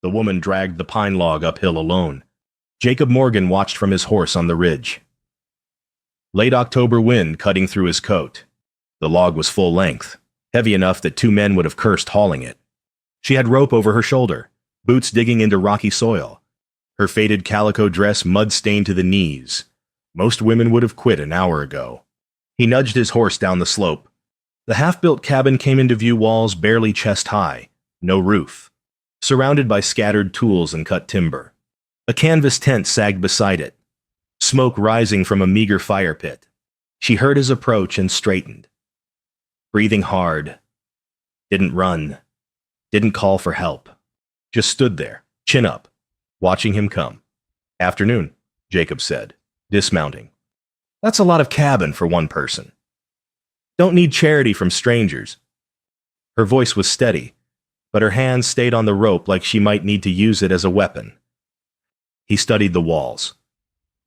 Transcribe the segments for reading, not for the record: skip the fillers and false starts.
The woman dragged the pine log uphill alone. Jacob Morgan watched from his horse on the ridge. Late October wind cutting through his coat. The log was full length, heavy enough that two men would have cursed hauling it. She had rope over her shoulder, boots digging into rocky soil. Her faded calico dress mud-stained to the knees. Most women would have quit an hour ago. He nudged his horse down the slope. The half-built cabin came into view, walls barely chest-high, no roof, surrounded by scattered tools and cut timber. A canvas tent sagged beside it, smoke rising from a meager fire pit. She heard his approach and straightened. Breathing hard. Didn't run. Didn't call for help. Just stood there, chin up, watching him come. "Afternoon," Jacob said, dismounting. "That's a lot of cabin for one person. Don't need charity from strangers." Her voice was steady, but her hands stayed on the rope like she might need to use it as a weapon. He studied the walls.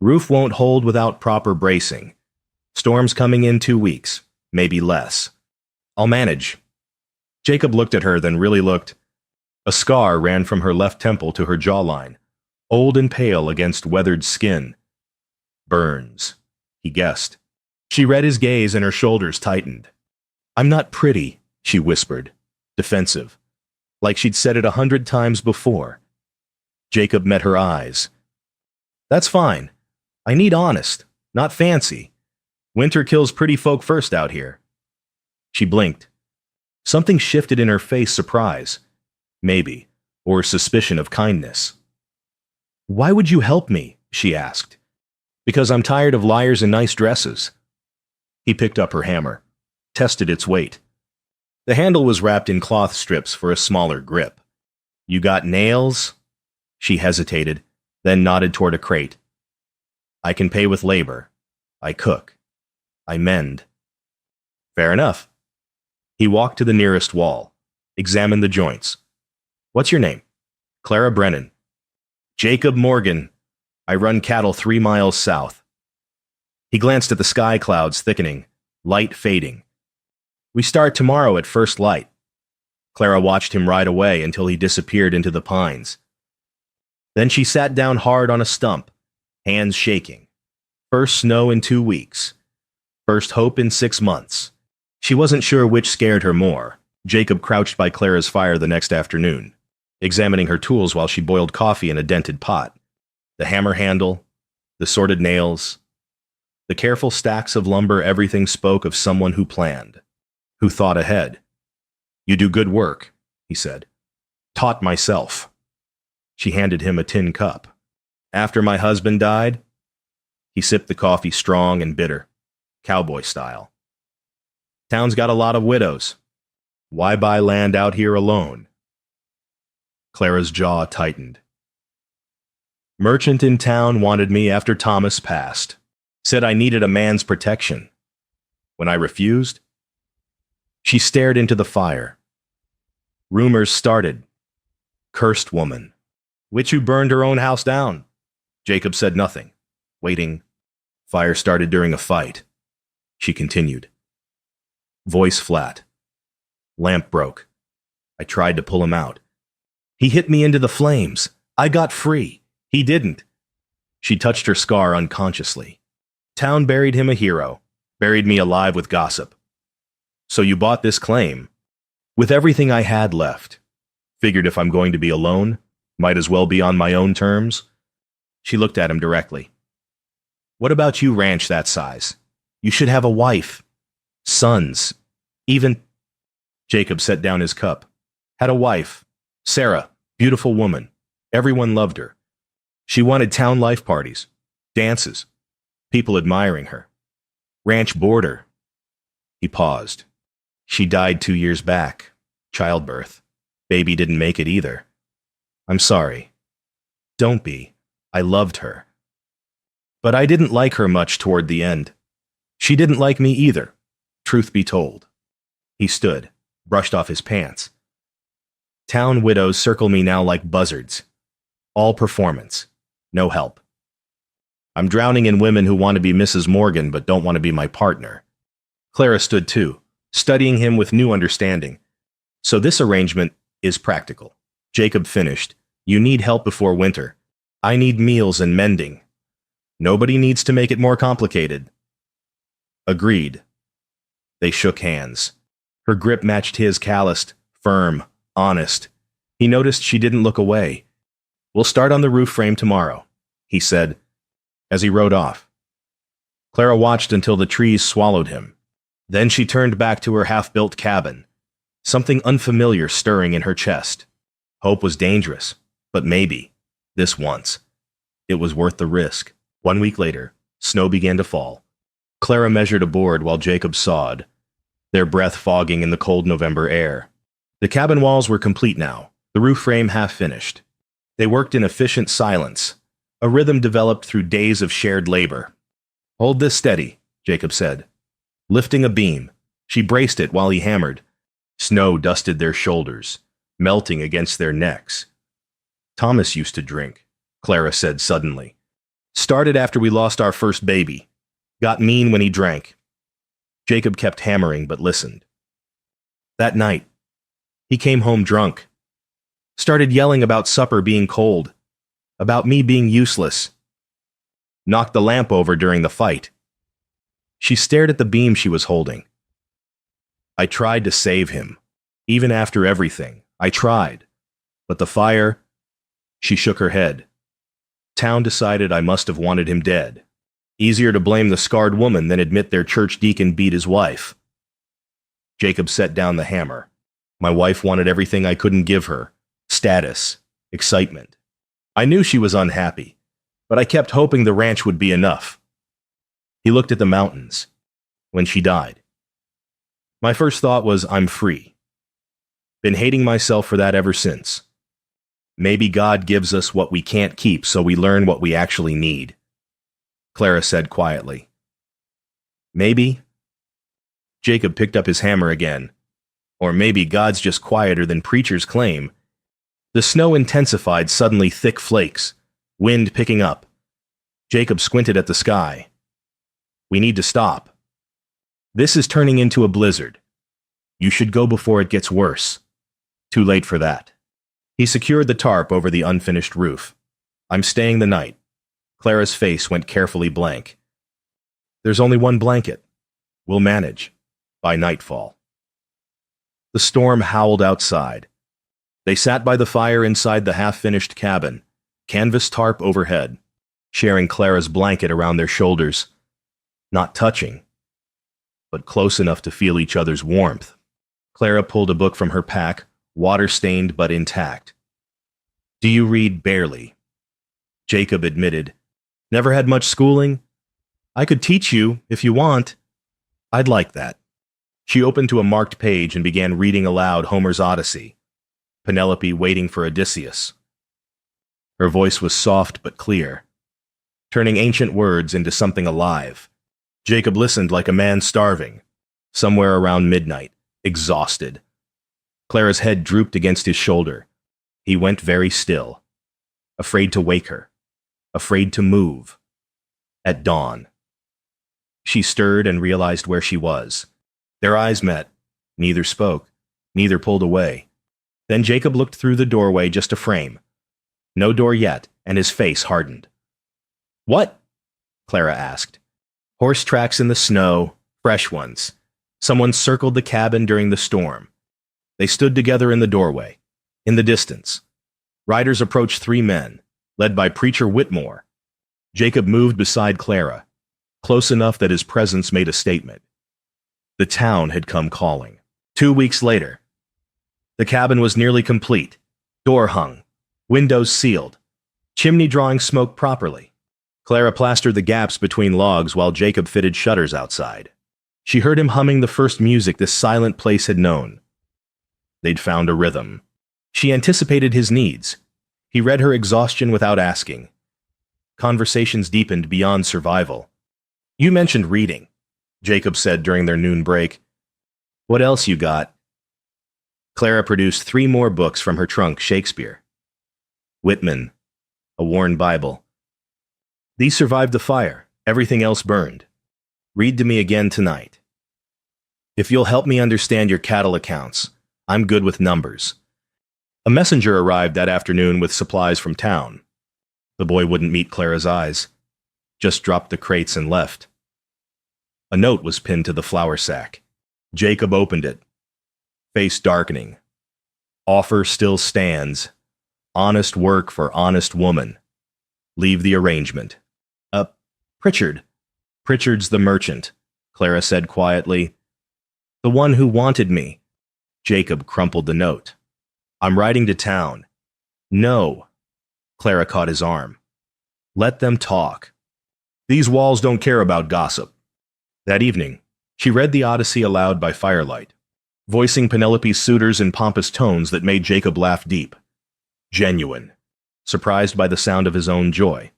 Roof won't hold without proper bracing. Storms coming in 2 weeks, maybe less. "I'll manage." Jacob looked at her, then really looked. A scar ran from her left temple to her jawline, old and pale against weathered skin. Burns, he guessed. She read his gaze and her shoulders tightened. "I'm not pretty," she whispered, defensive, like she'd said it 100 times before. Jacob met her eyes. "That's fine. I need honest, not fancy. Winter kills pretty folk first out here." She blinked. Something shifted in her face, surprise, maybe, or suspicion of kindness. "Why would you help me?" she asked. "Because I'm tired of liars in nice dresses." He picked up her hammer, tested its weight. The handle was wrapped in cloth strips for a smaller grip. "You got nails?" She hesitated, then nodded toward a crate. "I can pay with labor. I cook. I mend." "Fair enough." He walked to the nearest wall, examined the joints. "What's your name?" "Clara Brennan." "Jacob Morgan. I run cattle 3 miles south." He glanced at the sky clouds thickening, light fading. "We start tomorrow at first light." Clara watched him ride away until he disappeared into the pines. Then she sat down hard on a stump, hands shaking. First snow in 2 weeks. First hope in 6 months. She wasn't sure which scared her more. Jacob crouched by Clara's fire the next afternoon, examining her tools while she boiled coffee in a dented pot. The hammer handle, the sorted nails, the careful stacks of lumber, everything spoke of someone who planned, who thought ahead. "You do good work," he said. "Taught myself." She handed him a tin cup. "After my husband died," he sipped the coffee strong and bitter, cowboy style. "Town's got a lot of widows. Why buy land out here alone?" Clara's jaw tightened. "Merchant in town wanted me after Thomas passed. Said I needed a man's protection. When I refused..." She stared into the fire. Rumors started. Cursed woman. Witch who burned her own house down. Jacob said nothing, waiting. Fire started during a fight. She continued. Voice flat. Lamp broke. I tried to pull him out. He hit me into the flames. I got free. He didn't. She touched her scar unconsciously. Town buried him a hero. Buried me alive with gossip. "So you bought this claim?" "With everything I had left. Figured if I'm going to be alone, might as well be on my own terms." She looked at him directly. "What about you ranch that size? You should have a wife. Sons. Even..." Jacob set down his cup. "Had a wife. Sarah. Beautiful woman. Everyone loved her. She wanted town life parties. Dances. People admiring her. Ranch bored her." He paused. "She died 2 years back. Childbirth. Baby didn't make it either. I'm sorry." "Don't be. I loved her. But I didn't like her much toward the end. She didn't like me either, truth be told." He stood, brushed off his pants. "Town widows circle me now like buzzards. All performance. No help. I'm drowning in women who want to be Mrs. Morgan but don't want to be my partner." Clara stood too, studying him with new understanding. "So this arrangement is practical." Jacob finished, You need help before winter. I need meals and mending. Nobody needs to make it more complicated. Agreed. They shook hands. Her grip matched his, calloused, firm, honest. He noticed she didn't look away. We'll start on the roof frame tomorrow, he said, as he rode off. Clara watched until the trees swallowed him. Then she turned back to her half-built cabin, something unfamiliar stirring in her chest. Hope was dangerous, but maybe, this once, it was worth the risk. 1 week later, snow began to fall. Clara measured a board while Jacob sawed, their breath fogging in the cold November air. The cabin walls were complete now, the roof frame half finished. They worked in efficient silence, a rhythm developed through days of shared labor. Hold this steady, Jacob said. Lifting a beam, she braced it while he hammered. Snow dusted their shoulders, melting against their necks. Thomas used to drink, Clara said suddenly. Started after we lost our first baby. Got mean when he drank. Jacob kept hammering but listened. That night, he came home drunk. Started yelling about supper being cold, about me being useless. Knocked the lamp over during the fight. She stared at the beam she was holding. I tried to save him. Even after everything, I tried. But the fire... She shook her head. Town decided I must have wanted him dead. Easier to blame the scarred woman than admit their church deacon beat his wife. Jacob set down the hammer. My wife wanted everything I couldn't give her. Status. Excitement. I knew she was unhappy, but I kept hoping the ranch would be enough. He looked at the mountains. When she died. My first thought was, I'm free. Been hating myself for that ever since. Maybe God gives us what we can't keep so we learn what we actually need. Clara said quietly. Maybe. Jacob picked up his hammer again. Or maybe God's just quieter than preachers claim. The snow intensified, suddenly thick flakes, wind picking up. Jacob squinted at the sky. We need to stop. This is turning into a blizzard. You should go before it gets worse. Too late for that. He secured the tarp over the unfinished roof. I'm staying the night. Clara's face went carefully blank. There's only one blanket. We'll manage. By nightfall. The storm howled outside. They sat by the fire inside the half-finished cabin, canvas tarp overhead, sharing Clara's blanket around their shoulders. Not touching, but close enough to feel each other's warmth. Clara pulled a book from her pack, water-stained but intact. Do you read barely? Jacob admitted. Never had much schooling? I could teach you, if you want. I'd like that. She opened to a marked page and began reading aloud Homer's Odyssey. Penelope waiting for Odysseus. Her voice was soft but clear, turning ancient words into something alive. Jacob listened like a man starving, somewhere around midnight, exhausted. Clara's head drooped against his shoulder. He went very still, afraid to wake her, afraid to move. At dawn. She stirred and realized where she was. Their eyes met. Neither spoke. Neither pulled away. Then Jacob looked through the doorway, just a frame. No door yet, and his face hardened. What? Clara asked. Horse tracks in the snow, fresh ones. Someone circled the cabin during the storm. They stood together in the doorway. In the distance, riders approached 3 men, led by Preacher Whitmore. Jacob moved beside Clara, close enough that his presence made a statement. The town had come calling. 2 weeks later, the cabin was nearly complete, door hung, windows sealed, chimney drawing smoke properly. Clara plastered the gaps between logs while Jacob fitted shutters outside. She heard him humming the first music this silent place had known. They'd found a rhythm. She anticipated his needs. He read her exhaustion without asking. Conversations deepened beyond survival. You mentioned reading, Jacob said during their noon break. What else you got? Clara produced 3 more books from her trunk, Shakespeare. Whitman, a worn Bible. These survived the fire. Everything else burned. Read to me again tonight. If you'll help me understand your cattle accounts, I'm good with numbers. A messenger arrived that afternoon with supplies from town. The boy wouldn't meet Clara's eyes, just dropped the crates and left. A note was pinned to the flour sack. Jacob opened it, face darkening. Offer still stands. Honest work for honest woman. Leave the arrangement. Pritchard. Pritchard's the merchant, Clara said quietly. The one who wanted me. Jacob crumpled the note. I'm riding to town. No. Clara caught his arm. Let them talk. These walls don't care about gossip. That evening, she read the Odyssey aloud by firelight, voicing Penelope's suitors in pompous tones that made Jacob laugh deep. Genuine, surprised by the sound of his own joy.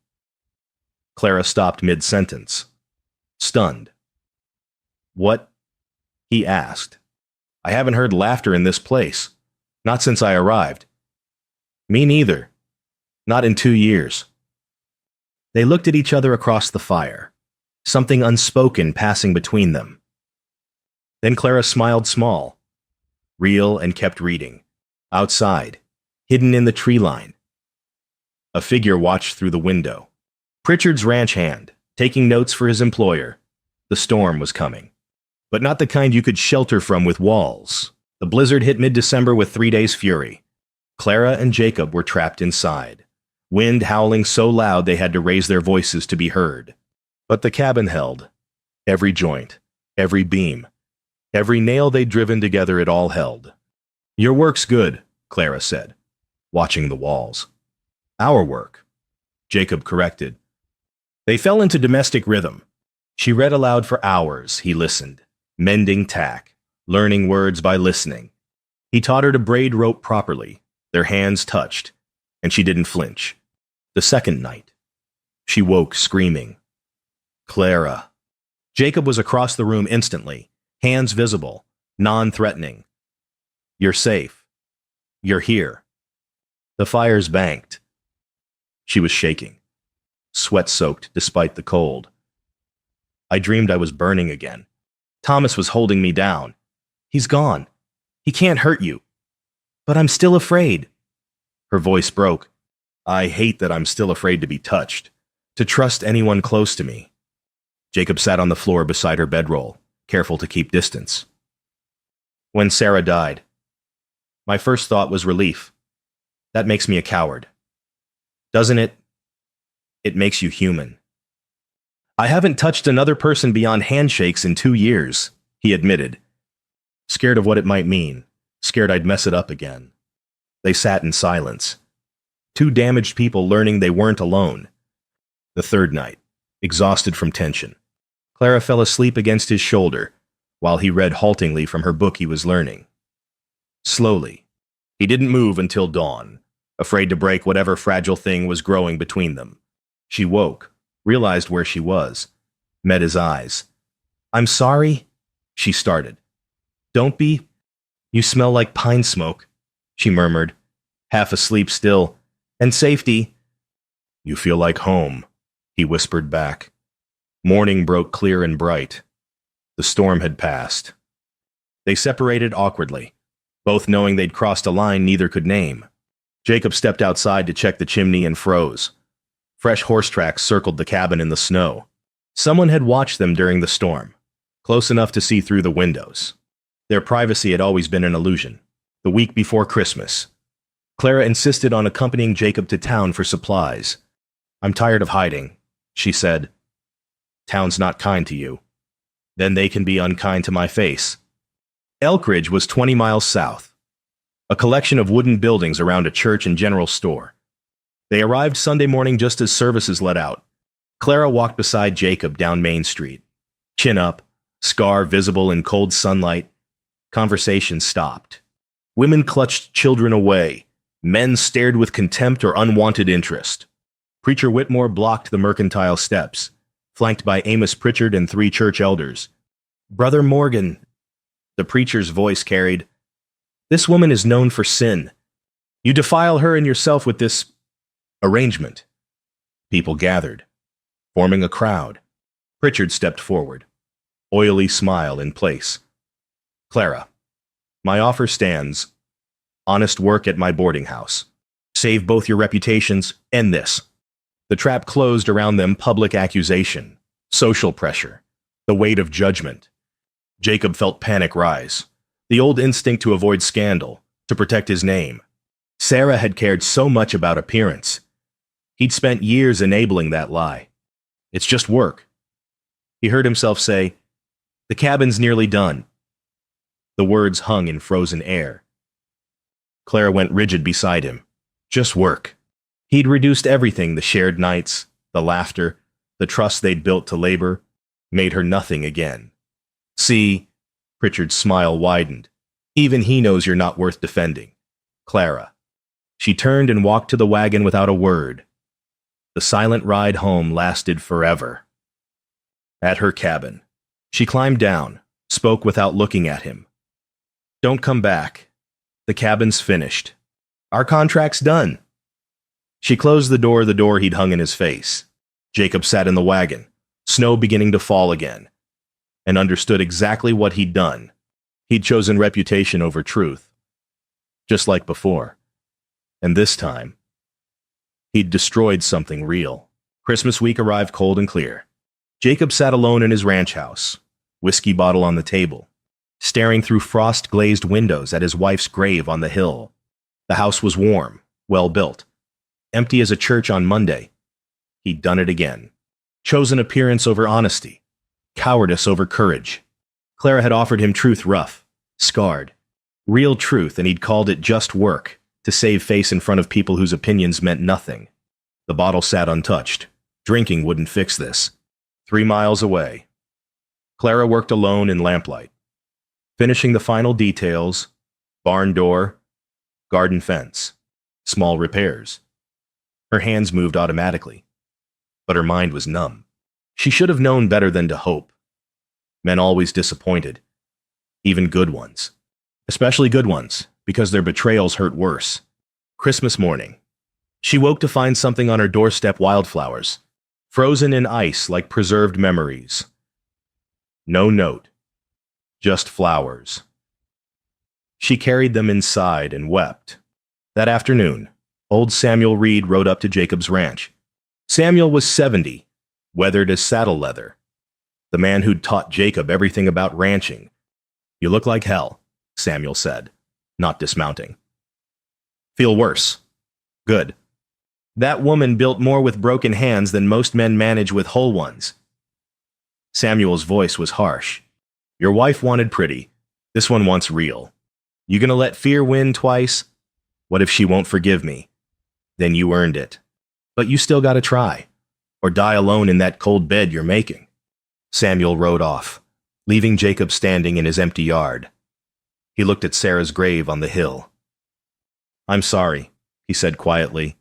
Clara stopped mid-sentence, stunned. What? He asked. I haven't heard laughter in this place. Not since I arrived. Me neither. Not in 2 years. They looked at each other across the fire, something unspoken passing between them. Then Clara smiled small, real, and kept reading. Outside, hidden in the tree line. A figure watched through the window. Pritchard's ranch hand, taking notes for his employer. The storm was coming. But not the kind you could shelter from with walls. The blizzard hit mid-December with 3 days' fury. Clara and Jacob were trapped inside, wind howling so loud they had to raise their voices to be heard. But the cabin held. Every joint, every beam, every nail they'd driven together, it all held. Your work's good, Clara said, watching the walls. Our work, Jacob corrected. They fell into domestic rhythm. She read aloud for hours. He listened, mending tack, learning words by listening. He taught her to braid rope properly. Their hands touched, and she didn't flinch. The second night, she woke screaming. Clara. Jacob was across the room instantly, hands visible, non-threatening. You're safe. You're here. The fire's banked. She was shaking, sweat-soaked despite the cold. I dreamed I was burning again. Thomas was holding me down. He's gone. He can't hurt you. But I'm still afraid. Her voice broke. I hate that I'm still afraid to be touched, to trust anyone close to me. Jacob sat on the floor beside her bedroll, careful to keep distance. When Sarah died, my first thought was relief. That makes me a coward. Doesn't it? It makes you human. I haven't touched another person beyond handshakes in 2 years, he admitted. Scared of what it might mean, scared I'd mess it up again. They sat in silence. 2 damaged people learning they weren't alone. The third night, exhausted from tension, Clara fell asleep against his shoulder while he read haltingly from her book he was learning. Slowly, he didn't move until dawn, afraid to break whatever fragile thing was growing between them. She woke, realized where she was, met his eyes. I'm sorry, she started. Don't be. You smell like pine smoke, she murmured, half asleep still. And safety. You feel like home, he whispered back. Morning broke clear and bright. The storm had passed. They separated awkwardly, both knowing they'd crossed a line neither could name. Jacob stepped outside to check the chimney and froze. Fresh horse tracks circled the cabin in the snow. Someone had watched them during the storm, close enough to see through the windows. Their privacy had always been an illusion. The week before Christmas, Clara insisted on accompanying Jacob to town for supplies. I'm tired of hiding, she said. Town's not kind to you. Then they can be unkind to my face. Elkridge was 20 miles south, a collection of wooden buildings around a church and general store. They arrived Sunday morning just as services let out. Clara walked beside Jacob down Main Street. Chin up, scar visible in cold sunlight. Conversation stopped. Women clutched children away. Men stared with contempt or unwanted interest. Preacher Whitmore blocked the mercantile steps, flanked by Amos Pritchard and 3 church elders. Brother Morgan, the preacher's voice carried, this woman is known for sin. You defile her and yourself with this arrangement. People gathered, forming a crowd. Pritchard stepped forward, oily smile in place. Clara, my offer stands Honest work at my boarding house. Save both your reputations and this. The trap closed around them: public accusation, social pressure, the weight of judgment. Jacob felt panic rise, the old instinct to avoid scandal, to protect his name. Sarah had cared so much about appearance. He'd spent years enabling that lie. It's just work. He heard himself say, "The cabin's nearly done." The words hung in frozen air. Clara went rigid beside him. Just work. He'd reduced everything: the shared nights, the laughter, the trust they'd built to labor, made her nothing again. See, Pritchard's smile widened. Even he knows you're not worth defending. Clara. She turned and walked to the wagon without a word. The silent ride home lasted forever. At her cabin, she climbed down, spoke without looking at him. "Don't come back. The cabin's finished. Our contract's done." She closed the door he'd hung in his face. Jacob sat in the wagon, snow beginning to fall again, and understood exactly what he'd done. He'd chosen reputation over truth, just like before. And this time, he'd destroyed something real. Christmas week arrived cold and clear. Jacob sat alone in his ranch house, whiskey bottle on the table, staring through frost-glazed windows at his wife's grave on the hill. The house was warm, well-built, empty as a church on Monday. He'd done it again. Chosen appearance over honesty, cowardice over courage. Clara had offered him truth rough, scarred, real truth, and he'd called it just work, to save face in front of people whose opinions meant nothing. The bottle sat untouched. Drinking wouldn't fix this. 3 miles away, Clara worked alone in lamplight, finishing the final details: barn door, garden fence, small repairs. Her hands moved automatically, but her mind was numb. She should have known better than to hope. Men always disappointed, even good ones. Especially good ones, because their betrayals hurt worse. Christmas morning, she woke to find something on her doorstep: wildflowers, frozen in ice like preserved memories. No note, just flowers. She carried them inside and wept. That afternoon, old Samuel Reed rode up to Jacob's ranch. Samuel was 70, weathered as saddle leather. The man who'd taught Jacob everything about ranching. "You look like hell," Samuel said, not dismounting. "Feel worse. Good. That woman built more with broken hands than most men manage with whole ones." Samuel's voice was harsh. "Your wife wanted pretty. This one wants real. You gonna let fear win twice? What if she won't forgive me? Then you earned it. But you still gotta try, or die alone in that cold bed you're making." Samuel rode off, leaving Jacob standing in his empty yard. He looked at Sarah's grave on the hill. "I'm sorry," he said quietly.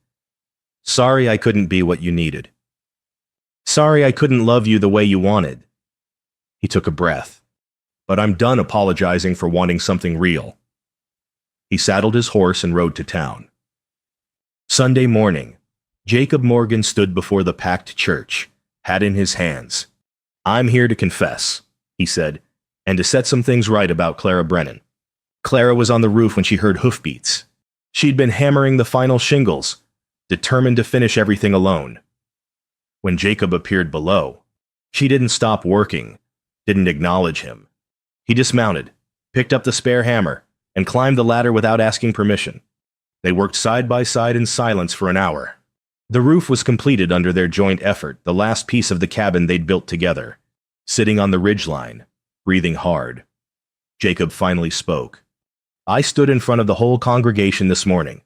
"Sorry I couldn't be what you needed. Sorry I couldn't love you the way you wanted." He took a breath. "But I'm done apologizing for wanting something real." He saddled his horse and rode to town. Sunday morning, Jacob Morgan stood before the packed church, hat in his hands. "I'm here to confess," he said, "and to set some things right about Clara Brennan." Clara was on the roof when she heard hoofbeats. She'd been hammering the final shingles, determined to finish everything alone. When Jacob appeared below, she didn't stop working, didn't acknowledge him. He dismounted, picked up the spare hammer, and climbed the ladder without asking permission. They worked side by side in silence for an hour. The roof was completed under their joint effort, the last piece of the cabin they'd built together. Sitting on the ridgeline, breathing hard, Jacob finally spoke. "I stood in front of the whole congregation this morning,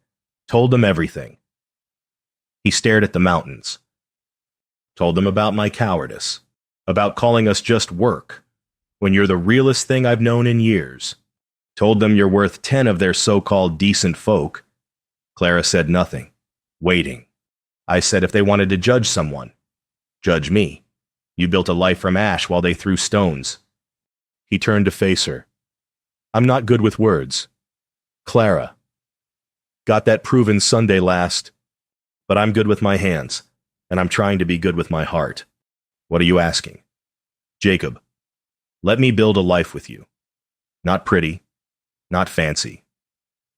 told them everything." He stared at the mountains. "Told them about my cowardice, about calling us just work, when you're the realest thing I've known in years. Told them you're worth 10 of their so-called decent folk." Clara said nothing, waiting. "I said if they wanted to judge someone, judge me. You built a life from ash while they threw stones." He turned to face her. "I'm not good with words. Clara. Got that proven Sunday last. But I'm good with my hands, and I'm trying to be good with my heart. What are you asking? Jacob, let me build a life with you. Not pretty, not fancy.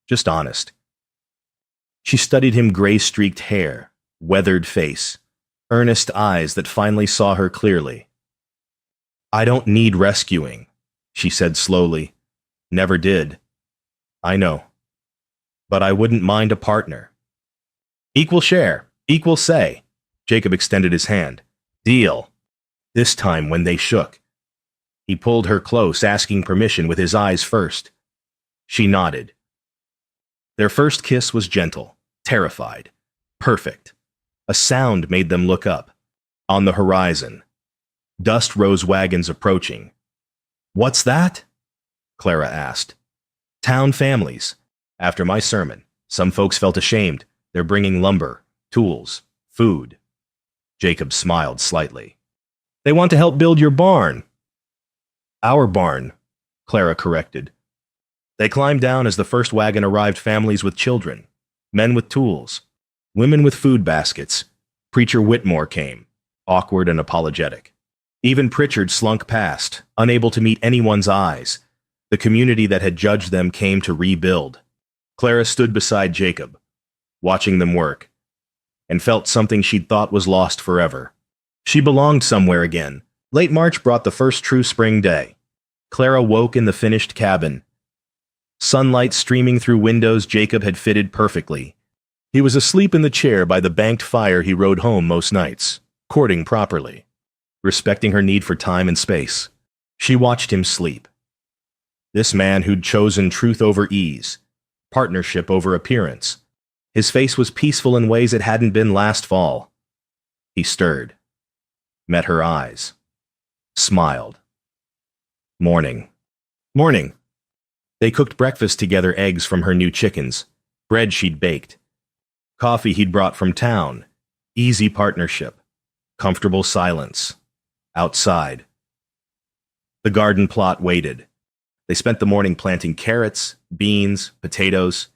just honest. She studied him gray-streaked hair, weathered face, earnest eyes that finally saw her clearly. I don't need rescuing, she said slowly. Never did. I know. But I wouldn't mind a partner. Equal share, equal say. Jacob extended his hand. Deal. This time when they shook. He pulled her close, asking permission with his eyes first. She nodded. Their first kiss was gentle, terrified, perfect. A sound made them look up. On the horizon. Dust rose wagons approaching. What's that? Clara asked. Town families. After my sermon, some folks felt ashamed. They're bringing lumber, tools, food. Jacob smiled slightly. They want to help build your barn. Our barn, Clara corrected. They climbed down as the first wagon arrived, families with children, men with tools, women with food baskets. Preacher Whitmore came, awkward and apologetic. Even Pritchard slunk past, unable to meet anyone's eyes. The community that had judged them came to rebuild. Clara stood beside Jacob, watching them work, and felt something she'd thought was lost forever. She belonged somewhere again. Late March brought the first true spring day. Clara woke in the finished cabin. Sunlight streaming through windows Jacob had fitted perfectly. He was asleep in the chair by the banked fire he rode home most nights, courting properly, respecting her need for time and space. She watched him sleep. This man who'd chosen truth over ease, partnership over appearance. His face was peaceful in ways it hadn't been last fall. He stirred, met her eyes, smiled. Morning. Morning. They cooked breakfast together, eggs from her new chickens, bread she'd baked, coffee he'd brought from town, easy partnership, comfortable silence. Outside. The garden plot waited. They spent the morning planting carrots, beans, potatoes,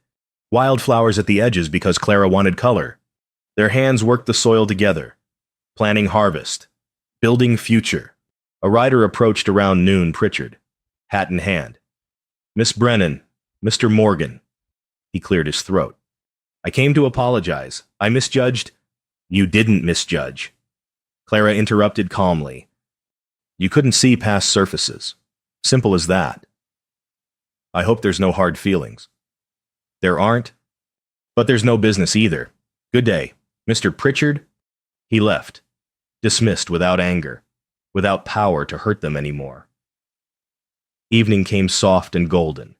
wildflowers at the edges because Clara wanted color. Their hands worked the soil together, planning harvest, building future. A rider approached around noon. Pritchard, hat in hand. Miss Brennan, Mr. Morgan. He cleared his throat. I came to apologize. I misjudged. You didn't misjudge. Clara interrupted calmly. You couldn't see past surfaces. Simple as that. I hope there's no hard feelings. There aren't, but there's no business either. Good day, Mr. Pritchard. He left, dismissed without anger, without power to hurt them anymore. Evening came soft and golden.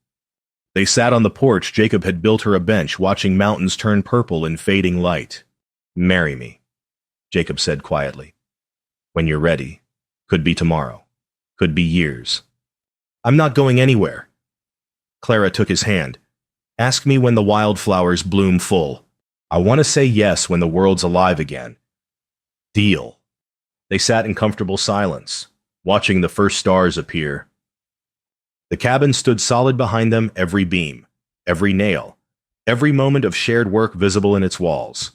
They sat on the porch. Jacob had built her a bench, watching mountains turn purple in fading light. Marry me, Jacob said quietly. When you're ready. Could be tomorrow. Could be years. I'm not going anywhere. Clara took his hand. Ask me when the wildflowers bloom full. I want to say yes when the world's alive again. Deal. They sat in comfortable silence, watching the first stars appear. The cabin stood solid behind them, every beam, every nail, every moment of shared work visible in its walls.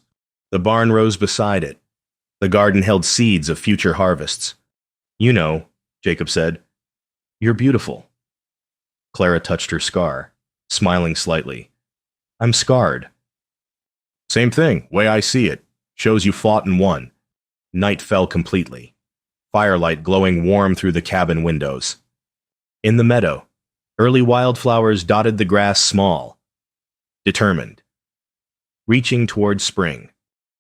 The barn rose beside it. The garden held seeds of future harvests. You know, Jacob said, you're beautiful. Clara touched her scar, smiling slightly. I'm scarred. Same thing, way I see it. Shows you fought and won. Night fell completely. Firelight glowing warm through the cabin windows. In the meadow, early wildflowers dotted the grass, small, determined, reaching towards spring.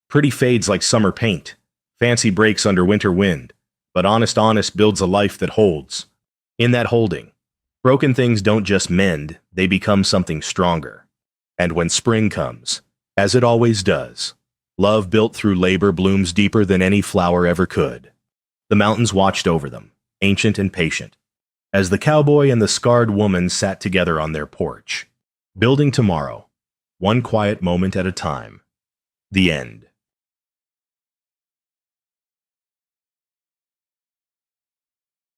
Pretty fades like summer paint, fancy breaks under winter wind, but honest builds a life that holds. In that holding, broken things don't just mend, they become something stronger. And when spring comes, as it always does, love built through labor blooms deeper than any flower ever could. The mountains watched over them, ancient and patient, as the cowboy and the scarred woman sat together on their porch, building tomorrow, one quiet moment at a time. The end.